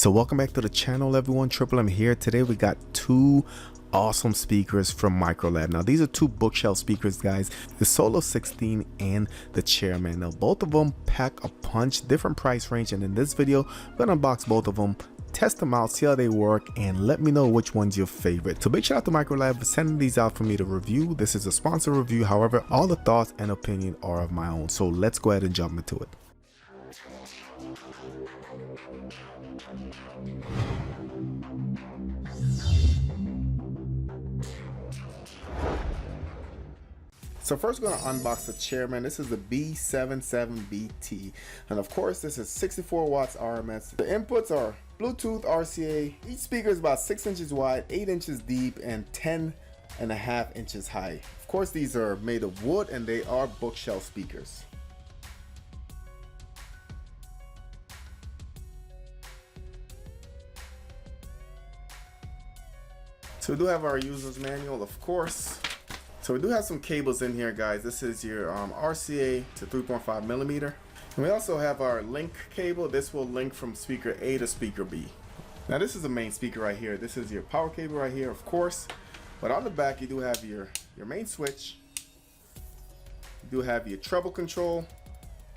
So welcome back to the channel, everyone. Triple M here. Today we got two awesome speakers from Microlab. Now these are two bookshelf speakers, guys, the Solo 16 and the Chairman. Now both of them pack a punch, different price range, and in this video I'm gonna unbox both of them, test them out, see how they work, and let me know which one's your favorite. So big shout out to Microlab for sending these out for me to review. This is a sponsor review, however all the thoughts and opinion are of my own. So let's go ahead and jump into it. So first we're going to unbox the Chairman. This is the B77BT, and of course this is 64 watts RMS. The inputs are Bluetooth, RCA. Each speaker is about 6 inches wide, 8 inches deep, and 10.5 inches high. Of course these are made of wood and they are bookshelf speakers. So we do have our user's manual, of course. So we do have some cables in here, guys. This is your RCA to 3.5 millimeter. And we also have our link cable. This will link from speaker A to speaker B. Now this is the main speaker right here. This is your power cable right here, of course. But on the back you do have your main switch. You do have your treble control.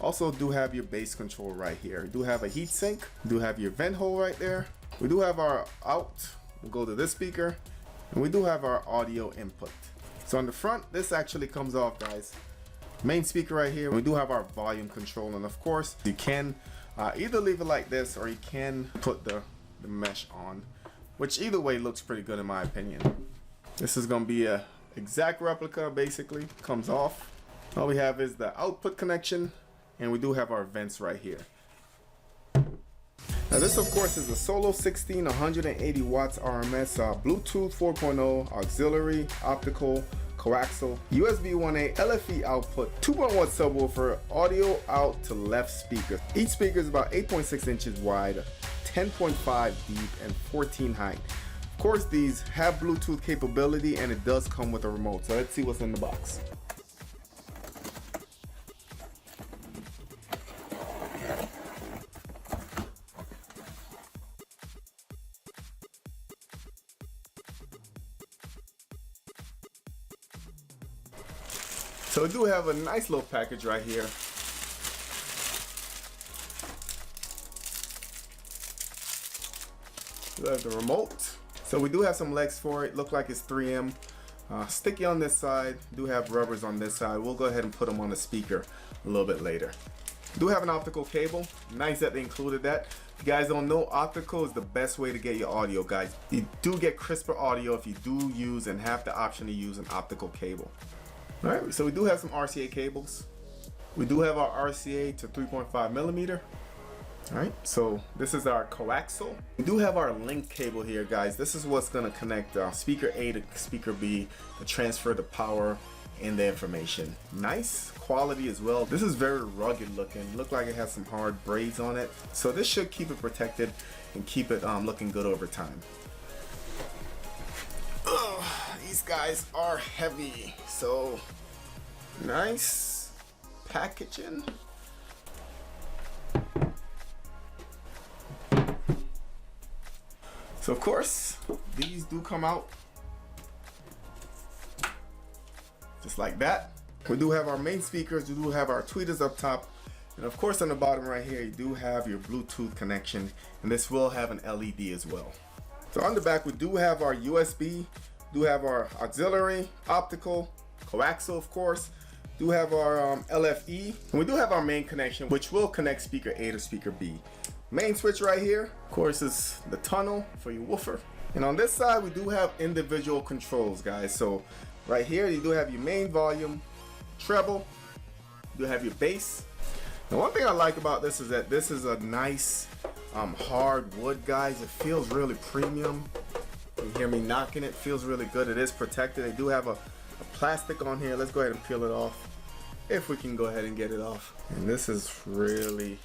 Also do have your bass control right here. You do have a heat sink. You do have your vent hole right there. We do have our out. We'll go to this speaker. And we do have our audio input. So on the front, this actually comes off, guys. Main speaker right here. We do have our volume control, and of course you can either leave it like this or you can put the mesh on, which either way looks pretty good in my opinion. This is gonna be a exact replica, basically. Comes off. All we have is the output connection, and we do have our vents right here. Now this of course is the Solo 16 180 watts RMS, Bluetooth 4.0, auxiliary, optical, coaxial, USB 1A, LFE output, 2.1 subwoofer, audio out to left speaker. Each speaker is about 8.6 inches wide, 10.5 deep, and 14 height. Of course these have Bluetooth capability and it does come with a remote. So let's see what's in the box. So we do have a nice little package right here. We have the remote. So we do have some legs for it. Look like it's 3M. Sticky on this side. Do have rubbers on this side. We'll go ahead and put them on the speaker a little bit later. Do have an optical cable. Nice that they included that. If you guys don't know, optical is the best way to get your audio, guys. You do get crisper audio if you do use and have the option to use an optical cable. Alright, so we do have some RCA cables. We do have our RCA to 3.5 millimeter. Alright, so this is our coaxial. We do have our link cable here, guys. This is what's going to connect speaker A to speaker B to transfer the power and the information. Nice quality as well. This is very rugged looking. Look like it has some hard braids on it. So this should keep it protected and keep it looking good over time. These guys are heavy, so nice packaging. So of course these do come out just like that. We do have our main speakers, we do have our tweeters up top, and of course on the bottom right here you do have your Bluetooth connection, and this will have an LED as well. So on the back we do have our USB, do have our auxiliary, optical, coaxial of course, do have our LFE, and we do have our main connection which will connect speaker A to speaker B. Main switch right here, of course, is the tunnel for your woofer. And on this side we do have individual controls, guys. So right here you do have your main volume, treble, you do have your bass. Now one thing I like about this is that this is a nice hard wood, guys. It feels really premium. You hear me knocking it, feels really good. It is protected. They do have a plastic on here. Let's go ahead and peel it off if we can go ahead and get it off. And this is really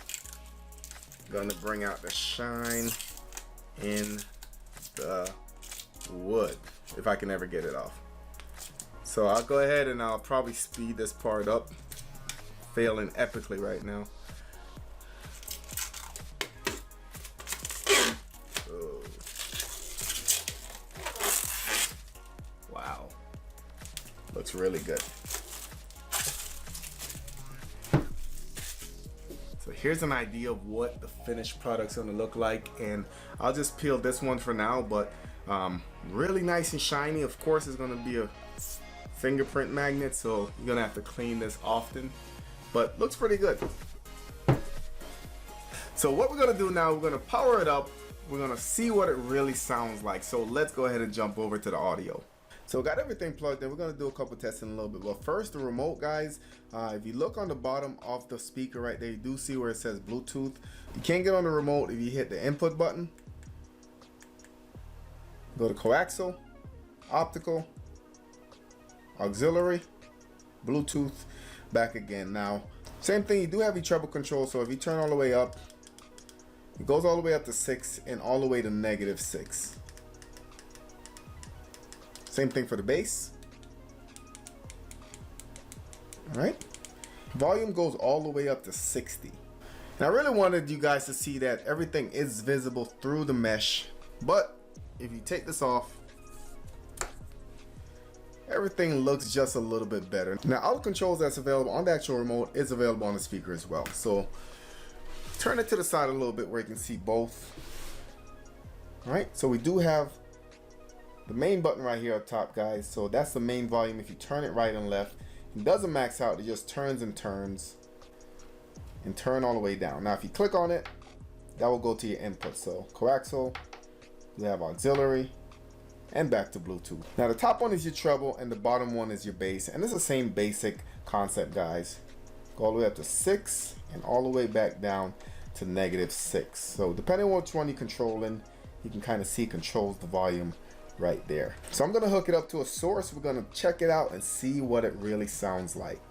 gonna bring out the shine in the wood if I can ever get it off. So I'll go ahead and I'll probably speed this part up. Failing epically right now. looks really good. So here's an idea of what the finished product's gonna look like, and I'll just peel this one for now, but really nice and shiny. Of course, it's gonna be a fingerprint magnet, so you're gonna have to clean this often, but looks pretty good. So what we're gonna do now, we're gonna power it up. We're gonna see what it really sounds like. So let's go ahead and jump over to the audio. So got everything plugged in. We're gonna do a couple tests in a little bit. But first, the remote, guys. If you look on the bottom of the speaker right there, you do see where it says Bluetooth. You can't get on the remote if you hit the input button. Go to coaxial, optical, auxiliary, Bluetooth, back again. Now, same thing, you do have your treble control, so if you turn all the way up, it goes all the way up to 6 and all the way to -6. Same thing for the bass. All right, volume goes all the way up to 60. And I really wanted you guys to see that everything is visible through the mesh, but if you take this off, everything looks just a little bit better. Now, all the controls that's available on the actual remote is available on the speaker as well. So turn it to the side a little bit where you can see both. All right, so we do have the main button right here up top, guys. So that's the main volume. If you turn it right and left, it doesn't max out, it just turns and turns and turn all the way down. Now, if you click on it, that will go to your input. So coaxial, you have auxiliary, and back to Bluetooth. Now, the top one is your treble and the bottom one is your bass, and it's the same basic concept, guys. Go all the way up to 6 and all the way back down to -6. So depending on which one you're controlling, you can kind of see controls the volume right there. So I'm gonna hook it up to a source. We're gonna check it out and see what it really sounds like.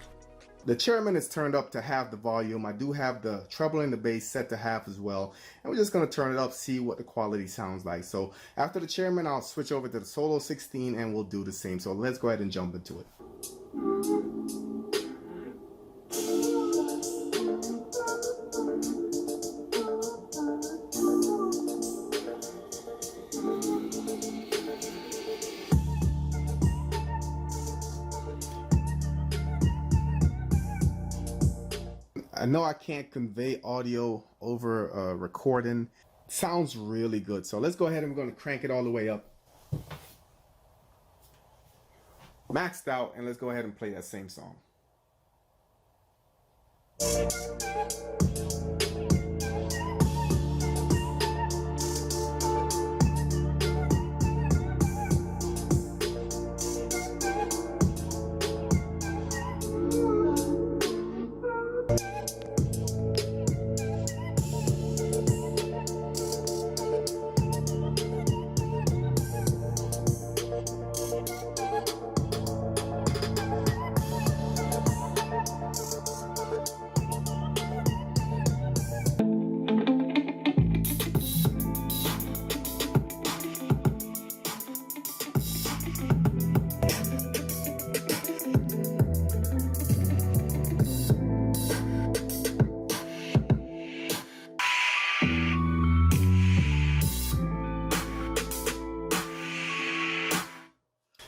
The Chairman is turned up to half the volume. I do have the treble and the bass set to half as well. And we're just gonna turn it up, see what the quality sounds like. So after the Chairman, I'll switch over to the Solo 16 and we'll do the same. So let's go ahead and jump into it. I know I can't convey audio over a recording. Sounds really good. So let's go ahead and we're going to crank it all the way up. Maxed out, and let's go ahead and play that same song.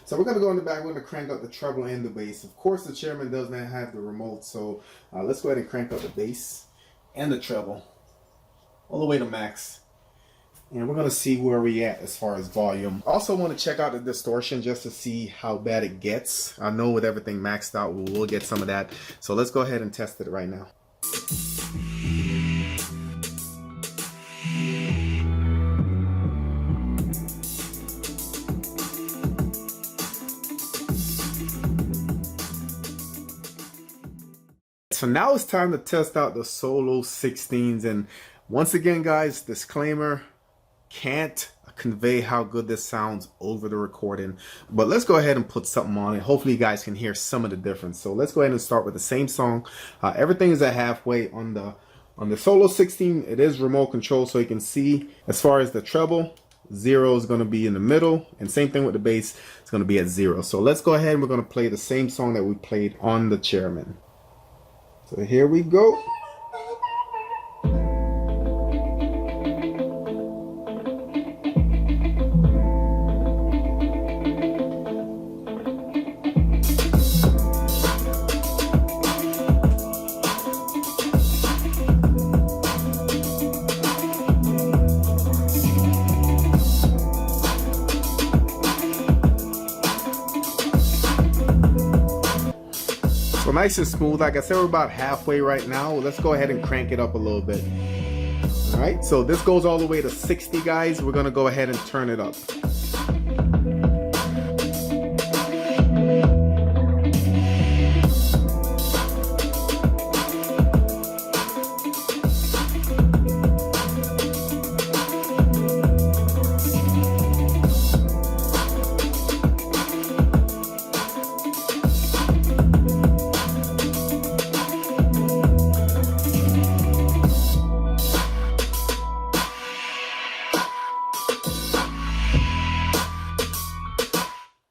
So we're going to go in the back, we're going to crank up the treble and the bass. Of course, the Chairman does not have the remote, so let's go ahead and crank up the bass and the treble all the way to max. And we're going to see where we at as far as volume. Also want to check out the distortion just to see how bad it gets. I know with everything maxed out, we'll get some of that. So let's go ahead and test it right now. So now it's time to test out the Solo 16s, and once again, guys, disclaimer, can't convey how good this sounds over the recording, but let's go ahead and put something on it. Hopefully you guys can hear some of the difference. So let's go ahead and start with the same song. Everything is at halfway on the Solo 16. It is remote control, so you can see as far as the treble, 0 is going to be in the middle, and same thing with the bass, it's going to be at 0. So let's go ahead and we're going to play the same song that we played on the Chairman. So here we go. So nice and smooth. Like I said, we're about halfway right now. Let's go ahead and crank it up a little bit. All right, so this goes all the way to 60, guys. We're gonna go ahead and turn it up.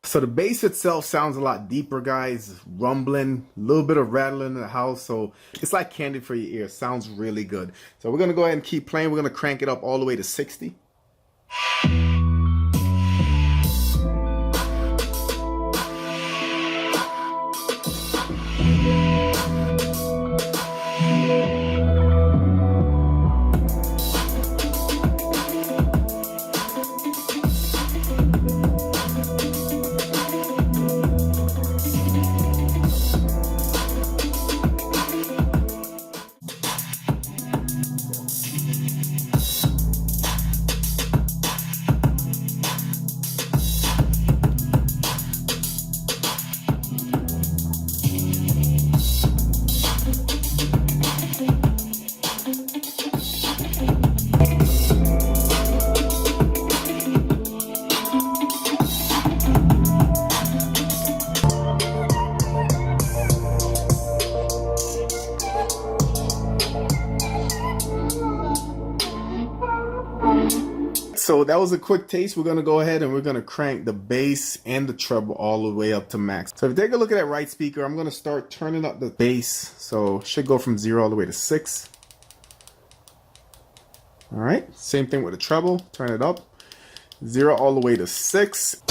So the bass itself sounds a lot deeper, guys. Rumbling, a little bit of rattling in the house. So it's like candy for your ears. Sounds really good. So we're going to go ahead and keep playing. We're going to crank it up all the way to 60. So that was a quick taste. We're going to go ahead and we're going to crank the bass and the treble all the way up to max. So if you take a look at that right speaker, I'm going to start turning up the bass. So it should go from 0 all the way to 6. All right, same thing with the treble. Turn it up. 0 all the way to 6.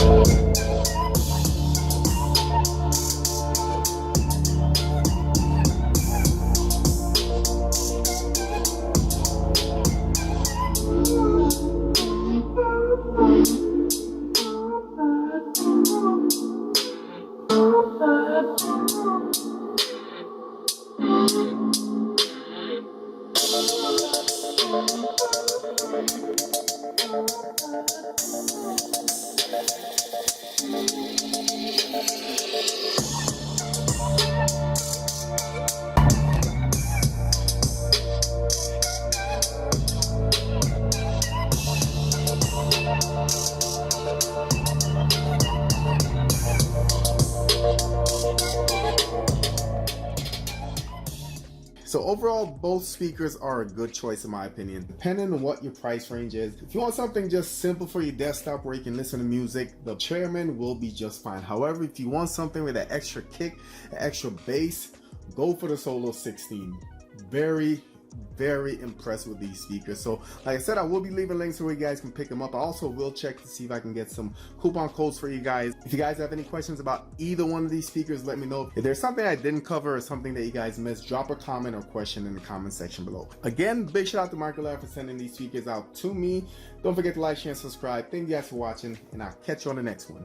So overall, both speakers are a good choice in my opinion, depending on what your price range is. If you want something just simple for your desktop where you can listen to music, the Chairman will be just fine. However, if you want something with that extra kick, an extra bass, go for the Solo 16. Very impressed with these speakers. So like I said, I will be leaving links where you guys can pick them up. I also will check to see if I can get some coupon codes for you guys. If you guys have any questions about either one of these speakers, let me know. If there's something I didn't cover or something that you guys missed, drop a comment or question in the comment section below. Again, big shout out to Microlab for sending these speakers out to me. Don't forget to like, share, and subscribe. Thank you guys for watching, and I'll catch you on the next one.